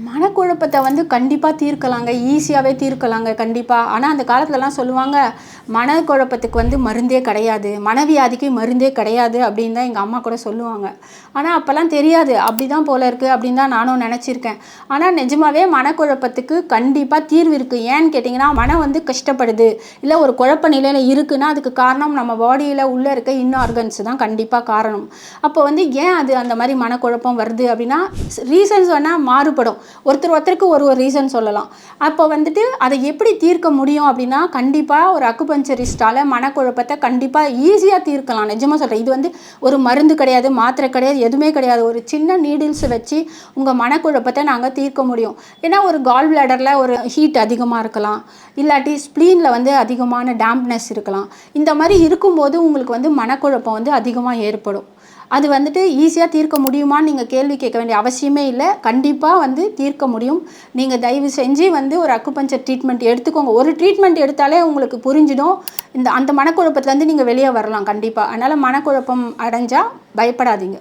மனக்குழப்பத்தை வந்து கண்டிப்பாக தீர்க்கலாங்க, ஈஸியாகவே தீர்க்கலாங்க கண்டிப்பாக. ஆனால் அந்த காலத்துலலாம் சொல்லுவாங்க, மனக்குழப்பத்துக்கு வந்து மருந்தே கிடையாது, மனவியாதிக்கு மருந்தே கிடையாது அப்படின்னு தான் எங்கள் அம்மா கூட சொல்லுவாங்க. ஆனால் அப்போல்லாம் தெரியாது, அப்படி தான் போல இருக்குது அப்படின்னு தான் நானும் நினச்சிருக்கேன். ஆனால் நிஜமாவே மனக்குழப்பத்துக்கு கண்டிப்பாக தீர்வு இருக்குது. ஏன்னு கேட்டிங்கன்னா, மனம் வந்து கஷ்டப்படுது, இல்லை ஒரு குழப்ப நிலையில் இருக்குன்னா அதுக்கு காரணம் நம்ம பாடியில் உள்ளே இருக்க ஆர்கன்ஸ் தான் கண்டிப்பாக காரணம். அப்போ வந்து ஏன் அது அந்த மாதிரி மனக்குழப்பம் வருது அப்படின்னா, ரீசன்ஸ் வேணால் மாறுபடும். ஒருத்தருக்கு ஒரு ரீசன் சொல்லலாம். அப்போ வந்துட்டு அதை எப்படி தீர்க்க முடியும் அப்படின்னா, கண்டிப்பாக ஒரு அக்குபஞ்சரிஸ்டால் மனக்குழப்பத்தை கண்டிப்பாக ஈஸியாக தீர்க்கலாம். நிஜமாக சொல்கிறேன். இது வந்து ஒரு மருந்து கிடையாது, மாத்திரை கிடையாது, எதுவுமே கிடையாது. ஒரு சின்ன நீடில்ஸ் வச்சு உங்கள் மனக்குழப்பத்தை நாங்கள் தீர்க்க முடியும். ஏன்னா ஒரு கால் பிளாடரில் ஒரு ஹீட் அதிகமாக இருக்கலாம், இல்லாட்டி ஸ்ப்ளீனில் வந்து அதிகமான டேம்ப்னஸ் இருக்கலாம். இந்த மாதிரி இருக்கும்போது உங்களுக்கு வந்து மனக்குழப்பம் வந்து அதிகமாக ஏற்படும். அது வந்துட்டு ஈஸியாக தீர்க்க முடியுமான்னு நீங்கள் கேள்வி கேட்க வேண்டிய அவசியமே இல்லை. கண்டிப்பாக வந்து தீர்க்க முடியும். நீங்கள் தயவு செஞ்சு வந்து ஒரு அக்குபஞ்சர் ட்ரீட்மெண்ட் எடுத்துக்கோங்க. ஒரு ட்ரீட்மெண்ட் எடுத்தாலே உங்களுக்கு புரிஞ்சிடும். அந்த மனக்குழப்பத்துலேருந்து நீங்கள் வெளியே வரலாம் கண்டிப்பாக. அதனால் மனக்குழப்பம் அடைஞ்சால் பயப்படாதீங்க.